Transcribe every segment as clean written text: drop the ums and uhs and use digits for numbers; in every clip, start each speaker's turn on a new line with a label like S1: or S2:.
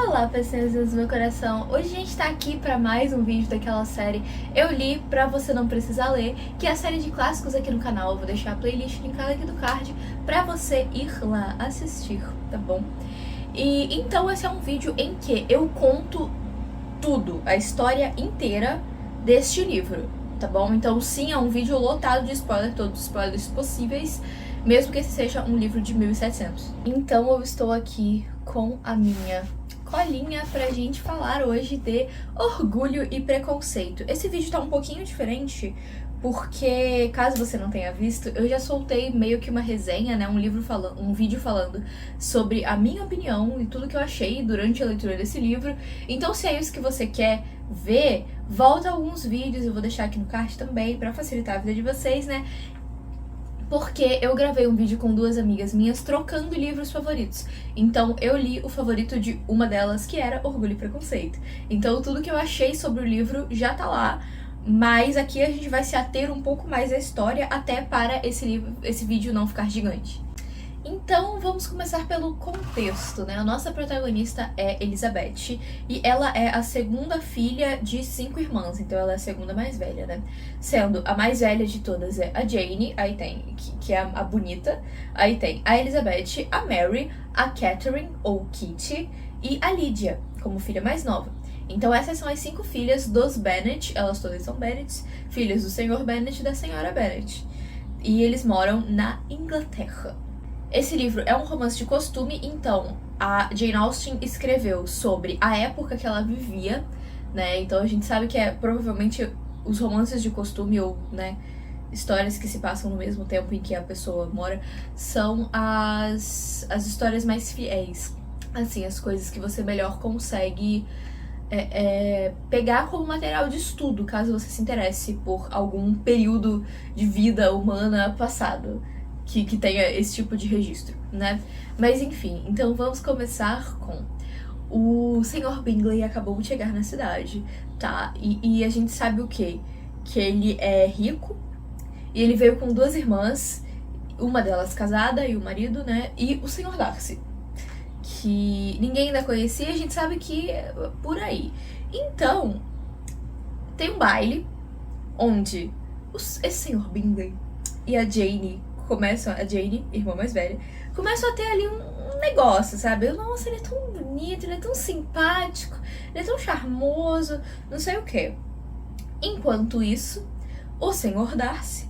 S1: Olá, pessoas do meu coração! Hoje a gente tá aqui pra mais um vídeo daquela série Eu Li Pra Você Não Precisar Ler, que é a série de clássicos aqui no canal. Eu vou deixar a playlist linkada aqui do card pra você ir lá assistir, tá bom? E então esse é um vídeo em que eu conto tudo, a história inteira deste livro, tá bom? Então sim, é um vídeo lotado de spoiler, todos os spoilers possíveis, mesmo que esse seja um livro de 1700. Então eu estou aqui com a minha colinha pra gente falar hoje de Orgulho e Preconceito. Esse vídeo tá um pouquinho diferente porque, caso você não tenha visto, eu já soltei meio que uma resenha, né, um vídeo falando sobre a minha opinião e tudo que eu achei durante a leitura desse livro. Então, se é isso que você quer ver, volta alguns vídeos, eu vou deixar aqui no card também pra facilitar a vida de vocês, né? Porque eu gravei um vídeo com duas amigas minhas trocando livros favoritos. Então eu li o favorito de uma delas, que era Orgulho e Preconceito. Então tudo que eu achei sobre o livro já tá lá, mas aqui a gente vai se ater um pouco mais à história, até para esse vídeo não ficar gigante. Então vamos começar pelo contexto, né? A nossa protagonista é Elizabeth e ela é a segunda filha de 5 irmãs, então ela é a segunda mais velha, né? Sendo a mais velha de todas é a Jane, aí tem, que é a bonita, aí tem a Elizabeth, a Mary, a Catherine, ou Kitty, e a Lydia, como filha mais nova. Então essas são as 5 filhas dos Bennet, elas todas são Bennets, filhas do Sr. Bennet e da Sra. Bennet. E eles moram na Inglaterra. Esse livro é um romance de costume, então a Jane Austen escreveu sobre a época que ela vivia, né? Então a gente sabe que é provavelmente os romances de costume ou, né, histórias que se passam no mesmo tempo em que a pessoa mora, são as histórias mais fiéis. Assim, as coisas que você melhor consegue pegar como material de estudo, caso você se interesse por algum período de vida humana passado. Que tenha esse tipo de registro, né? Mas enfim, então vamos começar com... O Sr. Bingley acabou de chegar na cidade, tá? E a gente sabe o quê? Que ele é rico, e ele veio com 2 irmãs, uma delas casada e o marido, né? E o Sr. Darcy, que ninguém ainda conhecia, a gente sabe que é por aí. Então, tem um baile, onde esse Sr. Bingley e a Jane... a Jane, irmã mais velha, começam a ter ali um negócio, sabe? Nossa, ele é tão bonito, ele é tão simpático, ele é tão charmoso, não sei o quê. Enquanto isso, o Sr. Darcy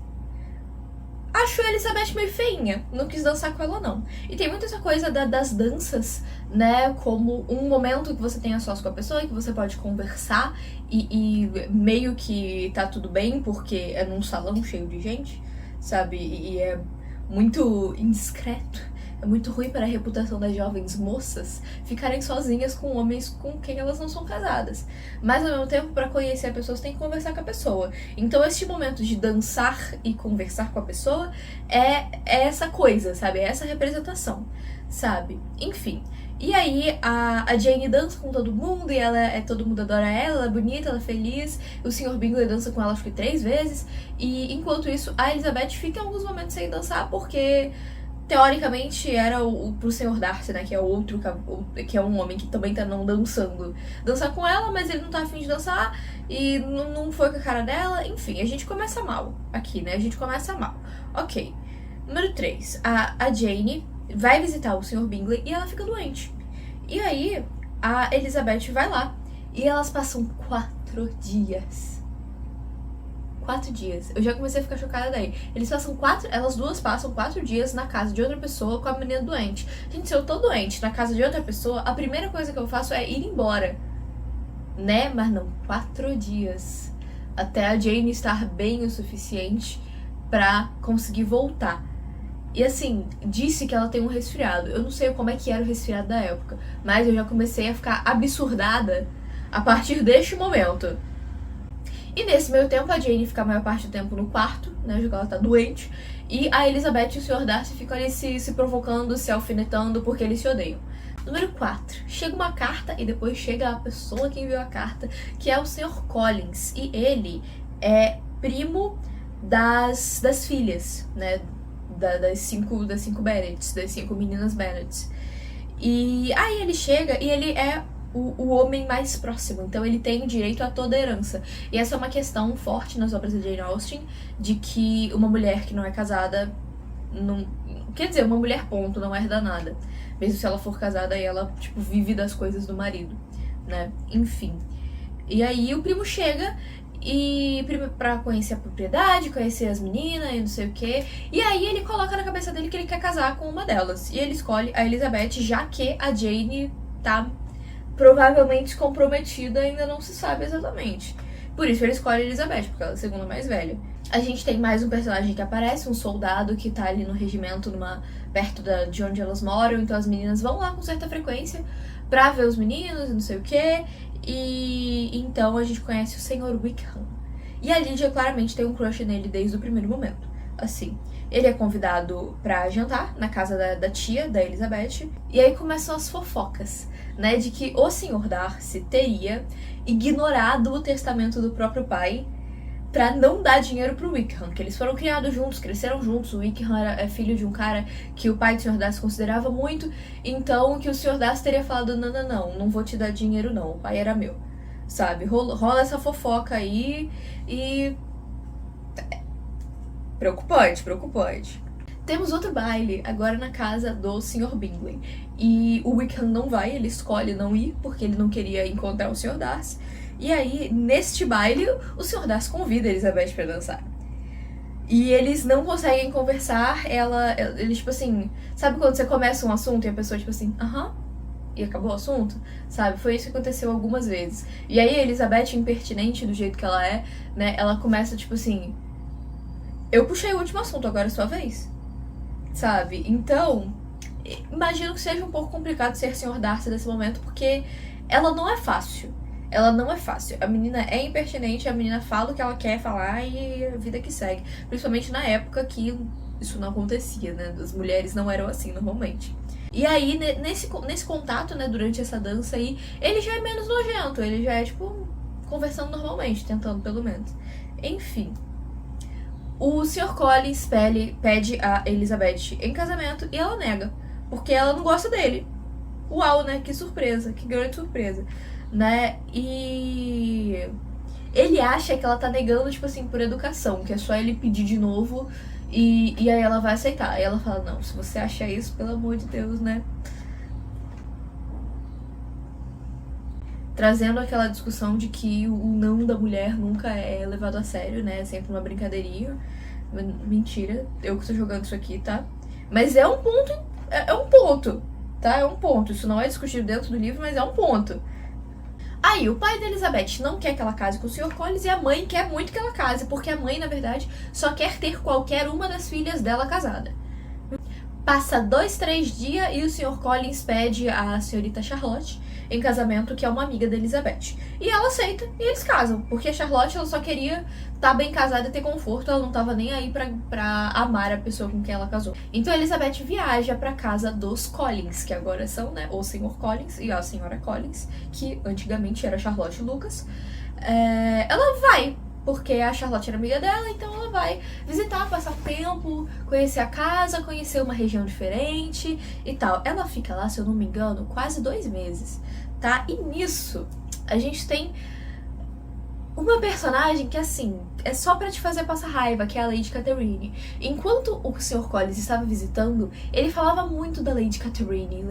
S1: achou a Elizabeth meio feinha, não quis dançar com ela não. E tem muita essa coisa das danças, né, como um momento que você tem a sós com a pessoa, que você pode conversar e meio que tá tudo bem, porque é num salão cheio de gente, sabe? E é muito indiscreto, é muito ruim para a reputação das jovens moças ficarem sozinhas com homens com quem elas não são casadas. Mas ao mesmo tempo, para conhecer a pessoa, você tem que conversar com a pessoa. Então este momento de dançar e conversar com a pessoa é essa coisa, sabe? É essa representação, sabe? Enfim. E aí a Jane dança com todo mundo e todo mundo adora ela é bonita, ela é feliz. O Sr. Bingley dança com ela acho que 3 vezes. E enquanto isso, a Elizabeth fica em alguns momentos sem dançar porque, teoricamente, era pro Sr. Darcy, né, que é outro, que é um homem que também tá não dançando. Dançar com ela, mas ele não tá afim de dançar e não foi com a cara dela. Enfim, a gente começa mal aqui, né, a gente começa mal. Ok. Número 3. A Jane vai visitar o Sr. Bingley e ela fica doente. E aí, a Elizabeth vai lá e elas passam 4 dias. 4 dias. Eu já comecei a ficar chocada daí. Elas duas passam 4 dias na casa de outra pessoa com a menina doente. Gente, se eu tô doente na casa de outra pessoa, a primeira coisa que eu faço é ir embora. Né? Mas não, 4 dias. Até a Jane estar bem o suficiente pra conseguir voltar. E assim, disse que ela tem um resfriado. Eu não sei como é que era o resfriado da época, mas eu já comecei a ficar absurdada a partir deste momento. E nesse meio tempo, a Jane fica a maior parte do tempo no quarto, né, já que ela tá doente. E a Elizabeth e o Sr. Darcy ficam ali se provocando, se alfinetando, porque eles se odeiam. Número 4. Chega uma carta e depois chega a pessoa que enviou a carta, que é o Sr. Collins. E ele é primo das filhas, né, das cinco Bennets, das 5 meninas Bennets. E aí ele chega e ele é o homem mais próximo, então ele tem o direito a toda a herança. E essa é uma questão forte nas obras de Jane Austen, de que uma mulher que não é casada, não, quer dizer, uma mulher ponto, não herda nada. Mesmo se ela for casada, aí ela, tipo, vive das coisas do marido, né? Enfim. E aí o primo chega e pra conhecer a propriedade, conhecer as meninas e não sei o que. E aí ele coloca na cabeça dele que ele quer casar com uma delas. E ele escolhe a Elizabeth, já que a Jane tá provavelmente comprometida, ainda não se sabe exatamente. Por isso ele escolhe a Elizabeth, porque ela é a segunda mais velha. A gente tem mais um personagem que aparece, um soldado que tá ali no regimento, perto de onde elas moram. Então as meninas vão lá com certa frequência pra ver os meninos e não sei o que. E então a gente conhece o Sr. Wickham. E a Lydia claramente tem um crush nele desde o primeiro momento. Assim, ele é convidado pra jantar na casa da tia, da Elizabeth. E aí começam as fofocas, né? De que o Sr. Darcy teria ignorado o testamento do próprio pai pra não dar dinheiro pro Wickham, que eles foram criados juntos, cresceram juntos. O Wickham é filho de um cara que o pai do Sr. Darcy considerava muito, então que o Sr. Darcy teria falado, não vou te dar dinheiro não, o pai era meu, sabe? Rola essa fofoca aí e... Preocupante. Temos outro baile, agora na casa do Sr. Bingley. E o Wickham não vai, ele escolhe não ir, porque ele não queria encontrar o Sr. Darcy. E aí, neste baile, o Sr. Darcy convida a Elizabeth pra dançar. E eles não conseguem conversar, eles, tipo assim... Sabe quando você começa um assunto e a pessoa, tipo assim, e acabou o assunto? Sabe? Foi isso que aconteceu algumas vezes. E aí a Elizabeth, impertinente do jeito que ela é, né? Ela começa, tipo assim... Eu puxei o último assunto, agora é sua vez. Sabe? Então, imagino que seja um pouco complicado ser Sr. Darcy nesse momento, porque ela não é fácil. Ela não é fácil. A menina é impertinente, a menina fala o que ela quer falar e a vida que segue. Principalmente na época que isso não acontecia, né? As mulheres não eram assim normalmente. E aí, nesse contato, né, durante essa dança aí, ele já é menos nojento. Ele já é, tipo, conversando normalmente, tentando pelo menos. Enfim. O Sr. Collins pede a Elizabeth em casamento e ela nega. Porque ela não gosta dele. Uau, né? Que surpresa, que grande surpresa. Né? E ele acha que ela tá negando, tipo assim, por educação, que é só ele pedir de novo e aí ela vai aceitar. Aí ela fala, não, se você acha isso, pelo amor de Deus, né? Trazendo aquela discussão de que o não da mulher nunca é levado a sério, né? É sempre uma brincadeirinha. Mentira, eu que tô jogando isso aqui, tá? Mas é um ponto, tá? É um ponto. Isso não é discutido dentro do livro, mas é um ponto. Aí, o pai da Elizabeth não quer que ela case com o Sr. Collins e a mãe quer muito que ela case, porque a mãe, na verdade, só quer ter qualquer uma das filhas dela casada. Passa 2, 3 dias e o Sr. Collins pede a senhorita Charlotte em casamento, que é uma amiga da Elizabeth. E ela aceita e eles casam, porque a Charlotte ela só queria estar bem casada e ter conforto, ela não tava nem aí pra amar a pessoa com quem ela casou. Então a Elizabeth viaja pra casa dos Collins, que agora são, né, o Sr. Collins e a senhora Collins, que antigamente era Charlotte Lucas. Ela vai, porque a Charlotte era amiga dela, então ela vai visitar, passar tempo, conhecer a casa, conhecer uma região diferente e tal. Ela fica lá, se eu não me engano, quase 2 meses, tá? E nisso, a gente tem uma personagem que, assim, é só pra te fazer passar raiva, que é a Lady Catherine. Enquanto o Sr. Collins estava visitando, ele falava muito da Lady Catherine,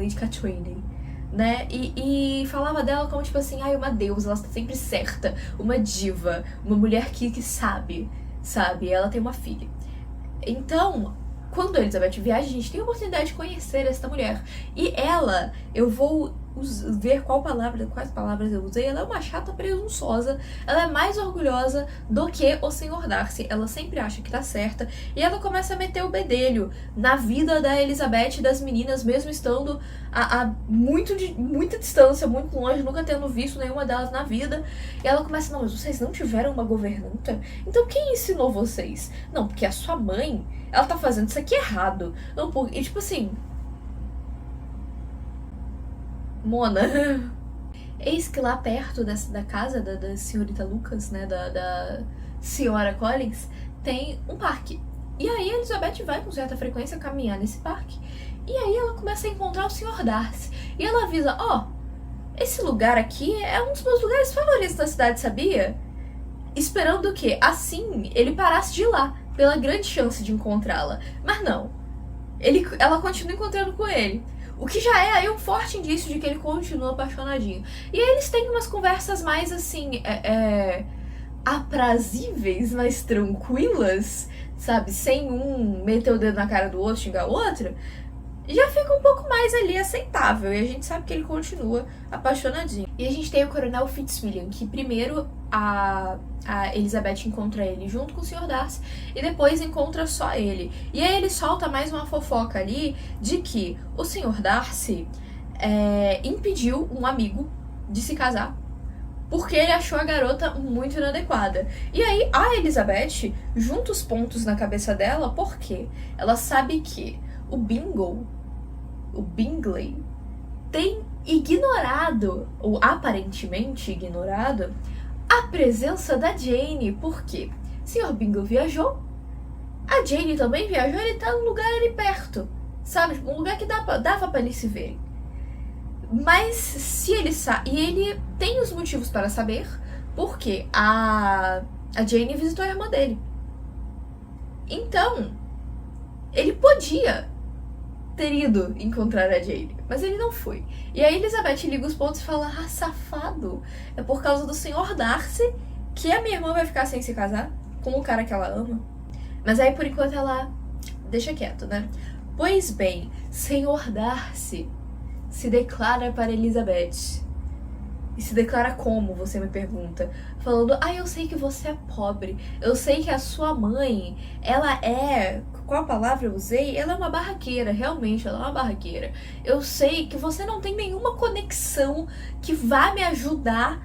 S1: né? E falava dela como, tipo assim, ai, uma deusa, ela está sempre certa, uma diva, uma mulher que sabe, ela tem uma filha. Então, quando a Elizabeth viaja, a gente tem a oportunidade de conhecer essa mulher. E ela, eu vou ver quais palavras eu usei, ela é uma chata presunçosa, ela é mais orgulhosa do que o Sr. Darcy, ela sempre acha que tá certa, e ela começa a meter o bedelho na vida da Elizabeth e das meninas, mesmo estando a muita distância, muito longe, nunca tendo visto nenhuma delas na vida. E ela começa, não, mas vocês não tiveram uma governanta? Então quem ensinou vocês? Não, porque a sua mãe, ela tá fazendo isso aqui errado. Não, e tipo assim, Mona. Eis que lá perto da casa da senhorita Lucas, né, da senhora Collins, tem um parque. E aí a Elizabeth vai com certa frequência caminhar nesse parque. E aí ela começa a encontrar o Sr. Darcy. E ela avisa, esse lugar aqui é um dos meus lugares favoritos da cidade, sabia? Esperando que, assim, ele parasse de ir lá, pela grande chance de encontrá-la. Mas não. Ela continua encontrando com ele. O que já é aí um forte indício de que ele continua apaixonadinho. E aí eles têm umas conversas mais, assim, aprazíveis, mais tranquilas, sabe? Sem um meter o dedo na cara do outro, xingar o outro. Já fica um pouco mais ali aceitável. E a gente sabe que ele continua apaixonadinho. E a gente tem o Coronel Fitzwilliam, que primeiro a Elizabeth encontra ele junto com o Sr. Darcy e depois encontra só ele. E aí ele solta mais uma fofoca ali de que o Sr. Darcy impediu um amigo de se casar porque ele achou a garota muito inadequada. E aí a Elizabeth junta os pontos na cabeça dela porque ela sabe que o Bingley, tem ignorado, ou aparentemente ignorado, a presença da Jane, porque o Sr. Bingley viajou, a Jane também viajou, ele tá num lugar ali perto, sabe? Um lugar que dava pra eles se verem. Mas se ele e ele tem os motivos para saber, porque a Jane visitou a irmã dele. Então, ele podia ter ido encontrar a Jane, mas ele não foi. E aí Elizabeth liga os pontos e fala: ah, safado, é por causa do Sr. Darcy que a minha irmã vai ficar sem se casar com o cara que ela ama. Mas aí por enquanto ela deixa quieto, né? Pois bem, Sr. Darcy se declara para Elizabeth. E se declara como, você me pergunta? Falando: ah, eu sei que você é pobre, eu sei que a sua mãe, ela é... Qual palavra eu usei? Ela é uma barraqueira, realmente, ela é uma barraqueira. Eu sei que você não tem nenhuma conexão que vá me ajudar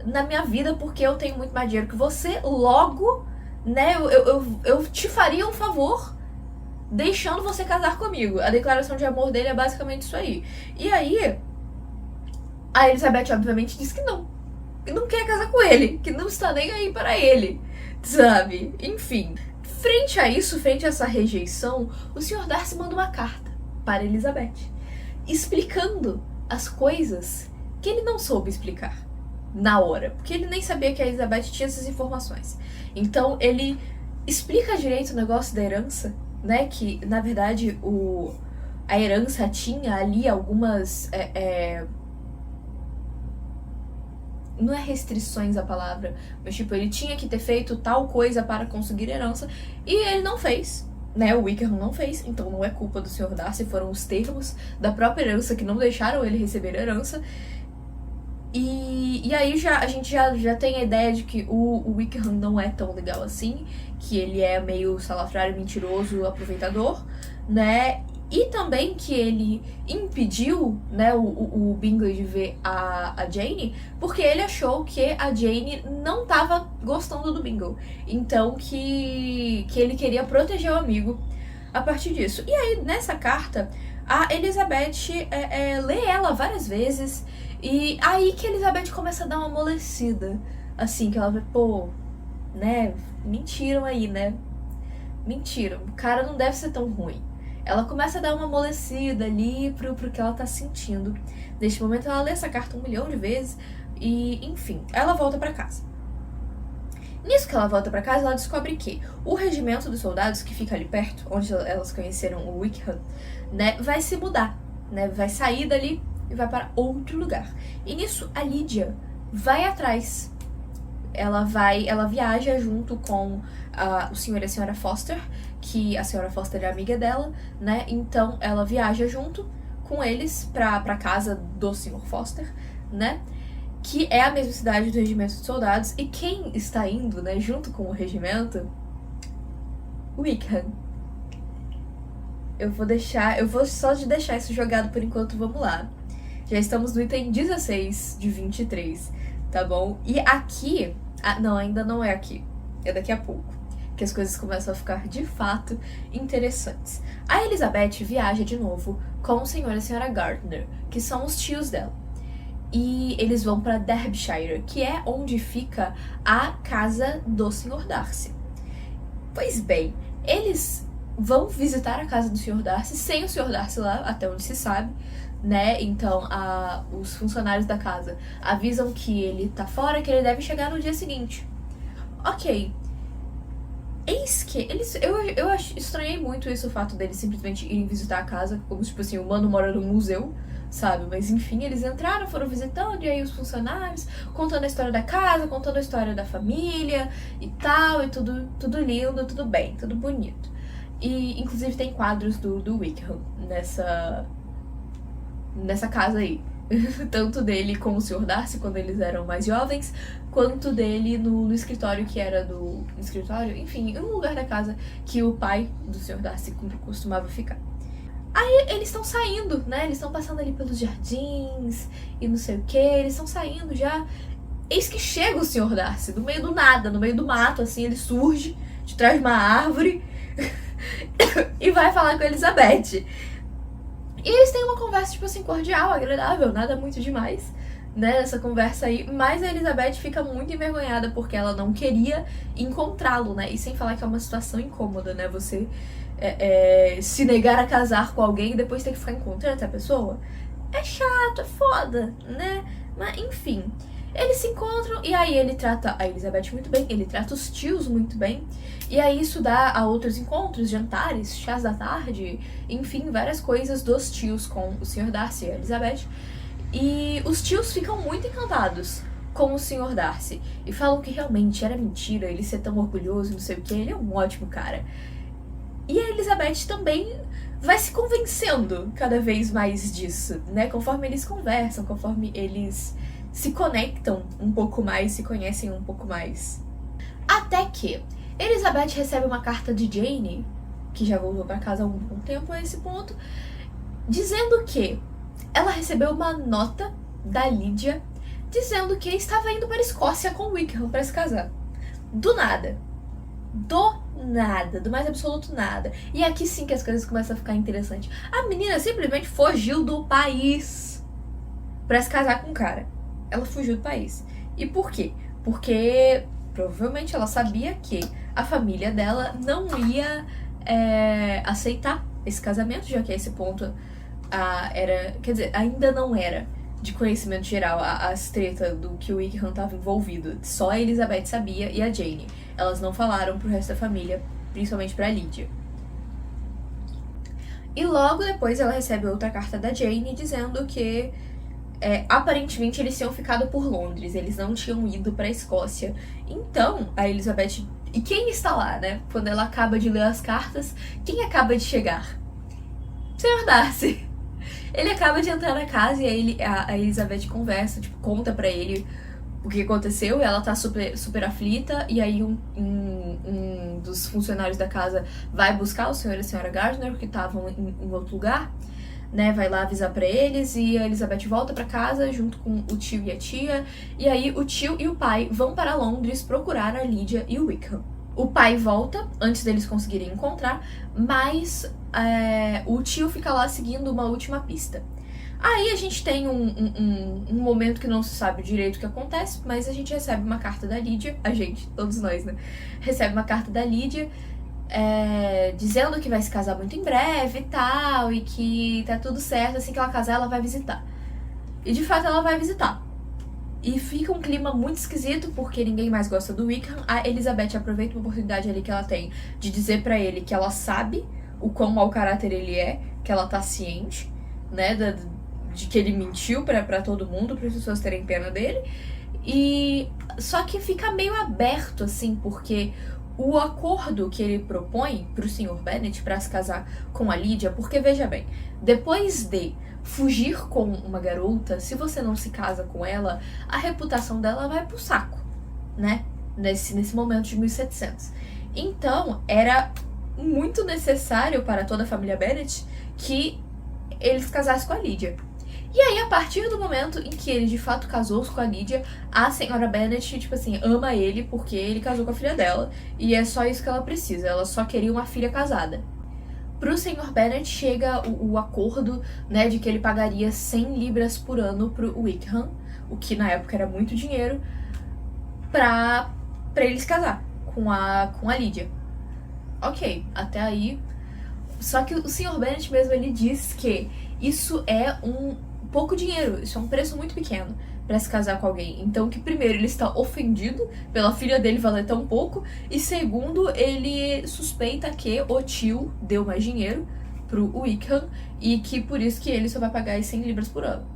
S1: na minha vida, porque eu tenho muito mais dinheiro que você, logo, né, eu te faria um favor deixando você casar comigo. A declaração de amor dele é basicamente isso aí. E aí, a Elizabeth obviamente diz que não quer casar com ele, que não está nem aí para ele, sabe? Enfim, frente a isso, frente a essa rejeição, o Sr. Darcy manda uma carta para Elizabeth, explicando as coisas que ele não soube explicar na hora, porque ele nem sabia que a Elizabeth tinha essas informações. Então ele explica direito o negócio da herança, né, que na verdade a herança tinha ali algumas... não é restrições a palavra, mas tipo, ele tinha que ter feito tal coisa para conseguir herança, e ele não fez, né, o Wickham não fez, então não é culpa do Sr. Darcy, foram os termos da própria herança que não deixaram ele receber herança. E aí a gente já tem a ideia de que o Wickham não é tão legal assim, que ele é meio salafrário, mentiroso, aproveitador, né? E também que ele impediu, né, o Bingley de ver a Jane, porque ele achou que a Jane não estava gostando do Bingley. Então que ele queria proteger o amigo a partir disso. E aí, nessa carta, a Elizabeth lê ela várias vezes, e aí que a Elizabeth começa a dar uma amolecida. Assim, que ela vê, pô, né, mentiram aí, né? Mentiram, o cara não deve ser tão ruim. Ela começa a dar uma amolecida ali pro que ela tá sentindo. Neste momento ela lê essa carta 1 milhão de vezes e, enfim, ela volta pra casa. Nisso que ela volta pra casa, ela descobre que o regimento dos soldados, que fica ali perto, onde elas conheceram o Wickham, né, vai se mudar, né, vai sair dali e vai para outro lugar. E nisso a Lydia vai atrás. Ela viaja junto com o senhor e a senhora Foster, que a senhora Foster é amiga dela, né? Então ela viaja junto com eles pra casa do senhor Foster, né? Que é a mesma cidade do regimento de soldados. E quem está indo, né, junto com o regimento? Wickham. Eu vou só deixar isso jogado por enquanto, vamos lá. Já estamos no item 16 de 23, tá bom? E aqui... não, ainda não é aqui. É daqui a pouco que as coisas começam a ficar, de fato, interessantes. A Elizabeth viaja de novo com o senhor e a senhora Gardner, que são os tios dela. E eles vão para Derbyshire, que é onde fica a casa do Sr. Darcy. Pois bem, eles vão visitar a casa do Sr. Darcy, sem o Sr. Darcy lá, até onde se sabe, né? Então os funcionários da casa avisam que ele tá fora, que ele deve chegar no dia seguinte. Ok. Eis que eu estranhei muito isso, o fato deles simplesmente irem visitar a casa, como tipo assim, o mano mora no museu, sabe? Mas enfim, eles entraram, foram visitando, e aí os funcionários contando a história da casa, contando a história da família e tal, e tudo lindo, tudo bem, tudo bonito. E inclusive tem quadros do Wickham nessa casa aí. Tanto dele com o Sr. Darcy quando eles eram mais jovens, quanto dele no escritório que era do... escritório? Enfim, em um lugar da casa que o pai do Sr. Darcy costumava ficar. Aí eles estão saindo, né? Eles estão passando ali pelos jardins e não sei o que, eles estão saindo já. Eis que chega o Sr. Darcy, no meio do nada, no meio do mato, assim, ele surge de trás de uma árvore e vai falar com a Elizabeth. E eles têm uma conversa, tipo assim, cordial, agradável, nada muito demais, né, nessa conversa aí. Mas a Elizabeth fica muito envergonhada porque ela não queria encontrá-lo, né? E sem falar que é uma situação incômoda, né? Você se negar a casar com alguém e depois ter que ficar encontrando essa pessoa. É chato, é foda, né? Mas, enfim. Eles se encontram e aí ele trata a Elizabeth muito bem, ele trata os tios muito bem. E aí isso dá a outros encontros, jantares, chás da tarde, enfim, várias coisas dos tios com o Sr. Darcy e a Elizabeth. E os tios ficam muito encantados com o Sr. Darcy e falam que realmente era mentira ele ser tão orgulhoso, não sei o que, ele é um ótimo cara. E a Elizabeth também vai se convencendo cada vez mais disso, né? Conforme eles conversam, conforme eles se conectam um pouco mais, se conhecem um pouco mais. Até que Elizabeth recebe uma carta de Jane, que já voltou pra casa há um tempo a esse ponto, dizendo que ela recebeu uma nota da Lydia dizendo que estava indo para a Escócia com Wickham para se casar. Do nada. Do nada. Do mais absoluto nada. E aqui sim que as coisas começam a ficar interessantes. A menina simplesmente fugiu do país para se casar com o cara. Ela fugiu do país. E por quê? Porque provavelmente ela sabia que a família dela não ia aceitar esse casamento, já que a esse ponto era, quer dizer, ainda não era de conhecimento geral as tretas do que o Wickham estava envolvido. Só a Elizabeth sabia e a Jane. Elas não falaram pro resto da família, principalmente pra Lydia. E logo depois ela recebe outra carta da Jane dizendo que aparentemente eles tinham ficado por Londres, eles não tinham ido pra Escócia. Então, a Elizabeth... E quem está lá, né? Quando ela acaba de ler as cartas, quem acaba de chegar? Sr. Darcy. Ele acaba de entrar na casa e aí a Elizabeth conversa, tipo, conta pra ele o que aconteceu, e ela tá super aflita, e aí um dos funcionários da casa vai buscar o Sr. e a Sra. Gardner, que estavam em outro lugar, né, vai lá avisar pra eles, e a Elizabeth volta pra casa junto com o tio e a tia, e aí o tio e o pai vão para Londres procurar a Lydia e o Wickham. O pai volta, antes deles conseguirem encontrar, mas o tio fica lá seguindo uma última pista. Aí a gente tem um momento que não se sabe direito o que acontece, mas a gente recebe uma carta da Lydia, a gente, todos nós, né, recebe uma carta da Lydia, dizendo que vai se casar muito em breve e tal, e que tá tudo certo, assim que ela casar ela vai visitar. E de fato ela vai visitar. E fica um clima muito esquisito, porque ninguém mais gosta do Wickham. A Elizabeth aproveita uma oportunidade ali que ela tem de dizer pra ele que ela sabe o quão mau caráter ele é, que ela tá ciente, né, de que ele mentiu pra todo mundo, para as pessoas terem pena dele. E só que fica meio aberto, assim, porque o acordo que ele propõe pro Sr. Bennet pra se casar com a Lydia, porque veja bem, depois de fugir com uma garota, se você não se casa com ela, a reputação dela vai pro saco, né? Nesse momento de 1700. Então, era muito necessário para toda a família Bennet que ele se casasse com a Lydia. E aí, a partir do momento em que ele de fato casou-se com a Lydia, a senhora Bennet, tipo assim, ama ele porque ele casou com a filha dela, e é só isso que ela precisa, ela só queria uma filha casada. Pro Sr. Bennet chega o acordo, né, de que ele pagaria 100 libras por ano pro Wickham, o que na época era muito dinheiro, pra ele se casar com a Lydia. Ok, até aí Só que o Sr. Bennet mesmo, ele diz que isso é um pouco dinheiro, isso é um preço muito pequeno pra se casar com alguém. Então, que primeiro, ele está ofendido pela filha dele valer tão pouco, e segundo, ele suspeita que o tio deu mais dinheiro pro Wickham e que por isso que ele só vai pagar as 100 libras por ano.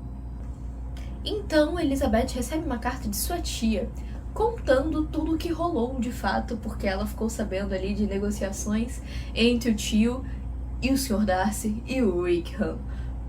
S1: Então, Elizabeth recebe uma carta de sua tia contando tudo o que rolou de fato, porque ela ficou sabendo ali de negociações entre o tio e o Sr. Darcy e o Wickham.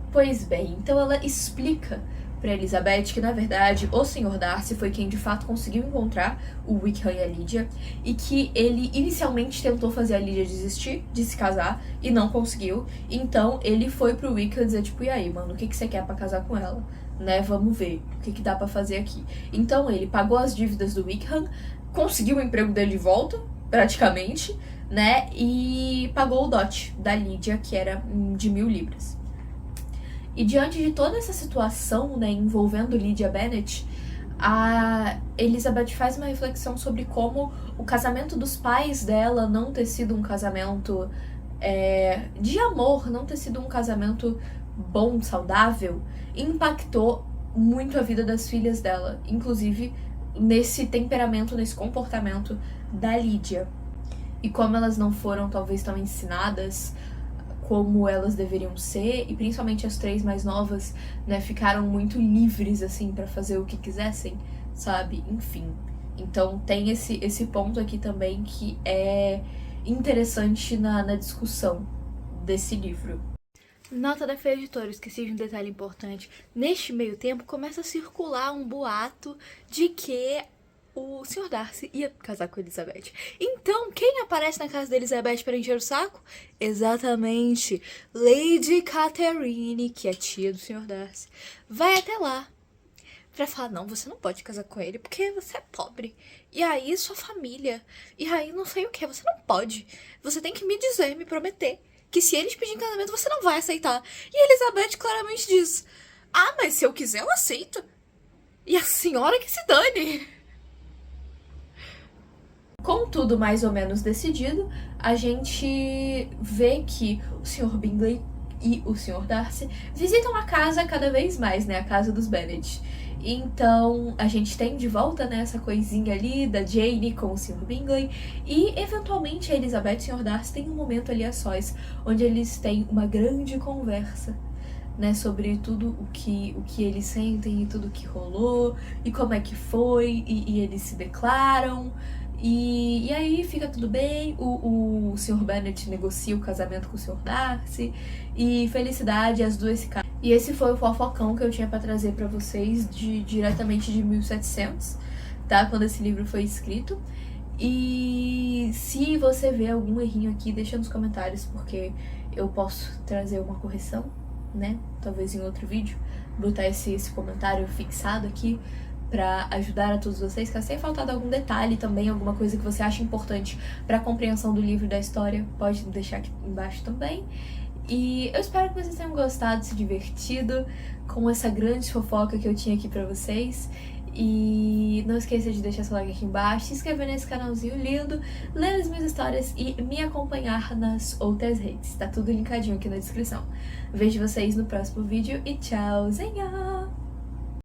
S1: Pois bem, então ela explica para Elizabeth que, na verdade, o Sr. Darcy foi quem de fato conseguiu encontrar o Wickham e a Lydia, e que ele inicialmente tentou fazer a Lydia desistir de se casar e não conseguiu. Então ele foi pro Wickham dizer, tipo, e aí, mano, o que você quer pra casar com ela? Né, vamos ver o que dá pra fazer aqui. Então ele pagou as dívidas do Wickham, conseguiu o emprego dele de volta, praticamente, né, e pagou o dote da Lydia, que era de 1000 libras. E diante de toda essa situação, né, envolvendo Lydia Bennet, a Elizabeth faz uma reflexão sobre como o casamento dos pais dela não ter sido um casamento de amor, não ter sido um casamento bom, saudável, impactou muito a vida das filhas dela, inclusive nesse temperamento, nesse comportamento da Lydia. E como elas não foram talvez tão ensinadas como elas deveriam ser, e principalmente as 3 mais novas, né, ficaram muito livres, assim, pra fazer o que quisessem, sabe? Enfim. Então tem esse ponto aqui também que é interessante na discussão desse livro. Nota da Feira Editora, esqueci de um detalhe importante. Neste meio tempo, começa a circular um boato de que o Sr. Darcy ia casar com Elizabeth. Então, quem aparece na casa da Elizabeth para encher o saco? Exatamente, Lady Catherine, que é tia do Sr. Darcy, vai até lá pra falar, não, você não pode casar com ele porque você é pobre. E aí, sua família. E aí, não sei o que, você não pode. Você tem que me dizer, me prometer, que se eles pedirem casamento, você não vai aceitar. E Elizabeth claramente diz, ah, mas se eu quiser, eu aceito. E a senhora que se dane. Com tudo mais ou menos decidido, a gente vê que o Sr. Bingley e o Sr. Darcy visitam a casa cada vez mais, né? A casa dos Bennet. Então, a gente tem de volta, né, essa coisinha ali da Jane com o Sr. Bingley. E, eventualmente, a Elizabeth e o Sr. Darcy têm um momento ali a sós, onde eles têm uma grande conversa, né, sobre tudo o que eles sentem e tudo o que rolou, e como é que foi, e eles se declaram. E aí fica tudo bem, o Sr. Bennet negocia o casamento com o Sr. Darcy, e felicidade, as duas se casam. E esse foi o fofocão que eu tinha pra trazer pra vocês diretamente de 1700, tá? Quando esse livro foi escrito. E se você vê algum errinho aqui, deixa nos comentários, porque eu posso trazer uma correção, né? Talvez em outro vídeo, botar esse comentário fixado aqui pra ajudar a todos vocês, caso tenha faltado algum detalhe também, alguma coisa que você acha importante pra compreensão do livro e da história, pode deixar aqui embaixo também. E eu espero que vocês tenham gostado, se divertido com essa grande fofoca que eu tinha aqui pra vocês. E não esqueça de deixar seu like aqui embaixo, se inscrever nesse canalzinho lindo, ler as minhas histórias e me acompanhar nas outras redes. Tá tudo linkadinho aqui na descrição. Vejo vocês no próximo vídeo e tchauzinho!